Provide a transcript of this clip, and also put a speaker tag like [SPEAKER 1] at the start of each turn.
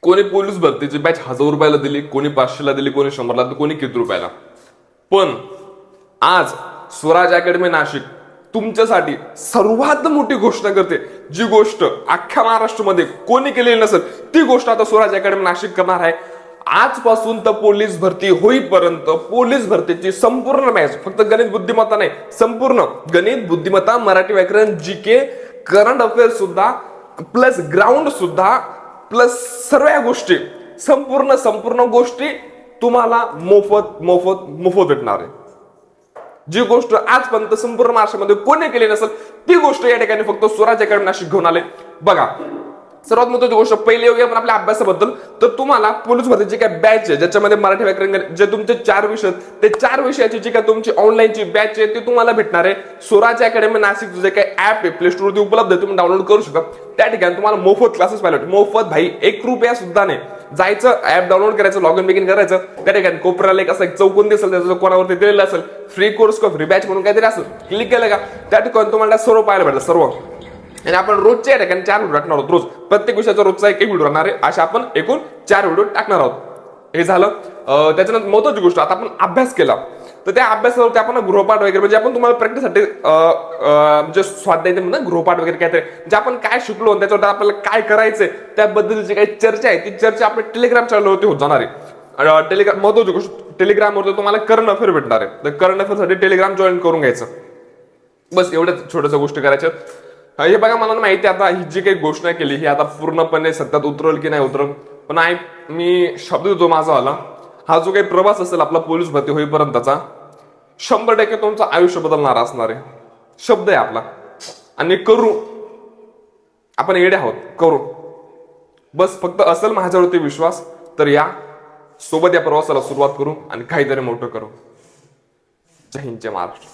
[SPEAKER 1] कोणी पोलीस भरतीची बॅच 1000 रुपयाला दिली, कोणी 500ला दिली, कोणी 100ला, कोणी किती रुपयाला. पण आज स्वराज अकॅडमी नाशिक तुमच्यासाठी सर्वात मोठी घोषणा करते. जी गोष्ट अख्ख्या महाराष्ट्रामध्ये कोणी केलेली नसेल ती गोष्ट आता स्वराज अकॅडमी नाशिक करणार आहे. आजपासून तर पोलीस भरती होईपर्यंत पोलीस भरतीची संपूर्ण मॅच, फक्त गणित बुद्धिमत्ता नाही, संपूर्ण गणित बुद्धिमत्ता, मराठी व्याकरण, जीके, करंट अफेअर्स सुद्धा, प्लस ग्राउंड सुद्धा, प्लस सर्व गोष्टी, संपूर्ण गोष्टी तुम्हाला मोफत मोफत मोफत भेटणार आहे. जी गोष्ट आजपर्यंत संपूर्ण महाराष्ट्रामध्ये कोणी केली नसेल ती गोष्ट या ठिकाणी फक्त स्वराज अकॅडमी नाशिक घेऊन आले. बघा, सर्वात महत्त्वाची गोष्ट पहिली येऊया आपण आपल्या अभ्यासाबद्दल. तर तुम्हाला पोलीस भरतीची काय बॅच आहे ज्याच्यामध्ये मराठी व्याकरण जे तुमचे 4 विषय, ते 4 विषयाची जी काय तुमची ऑनलाईनची बॅच आहे ती तुम्हाला भेटणार आहे. स्वराज अकॅडमी नाशिक जे काही ऍप आहे प्ले स्टोरवरती उपलब्ध आहे, तुम्ही डाउनलोड करू शकता. त्या ठिकाणी तुम्हाला मोफत क्लासेस पाहिजे, मोफत भाई, 1 रुपया सुद्धा नाही. जायचं, ऍप डाउनलोड करायचं, लॉग इन बिगिन करायचं. त्या ठिकाणी कोपऱ्याला एक असं एक चौकोन दिसेल, त्याचं कोणावरती दिलेलं असेल फ्री कोर्स का फ्री बॅच म्हणून काहीतरी असेल, क्लिक केलं का त्या ठिकाणी तुम्हाला सर्व पाहायला भेटलं सर्व. आणि आपण रोजच्या ठिकाणी 4 व्हिडिओ टाकणार आहोत. रोज प्रत्येक विषयाचा रोजचा एक व्हिडिओ राहणार आहे. अशा आपण एकूण 4 व्हिडिओ टाकणार आहोत. हे झालं. त्याच्यानंतर महत्त्वाची गोष्ट, आता आपण अभ्यास केला तर त्या अभ्यासावरती आपण गृहपाठ वगैरे, म्हणजे आपण तुम्हाला प्रॅक्टिससाठी म्हणजे स्वाध्याय म्हणून गृहपाठ वगैरे काहीतरी, जे आपण काय शिकलो त्याच्यावर आपल्याला काय करायचंय त्याबद्दलची काही चर्चा आहे ती चर्चा आपल्या टेलिग्राम चॅनलवरती होत जाणार आहे. टेलिग्राम महत्त्वाची गोष्ट, टेलिग्रामवरती तुम्हाला करंट अफेअर भेटणार आहे. तर करंट अफेअरसाठी टेलिग्राम जॉईन करून घ्यायचं. बस एवढ्याच छोट्याशा गोष्टी करायच्या. हे बघा, मला माहिती आता ही जी काही घोषणा केली ही आता पूर्णपणे सत्यात उतरल की नाही उतरल, पण मी शब्द देतो माझा आला, हा जो काही प्रवास असेल आपला पोलीस भरती होईपर्यंतचा 100% तुमचं आयुष्य बदलणार असणार आहे. शब्द आहे आपला. आणि करू, आपण येडे आहोत, करू. बस फक्त असेल माझ्यावरती विश्वास तर या सोबत या प्रवासाला सुरुवात करू आणि काहीतरी मोठं करू. जय हिंद, जय महाराष्ट्र.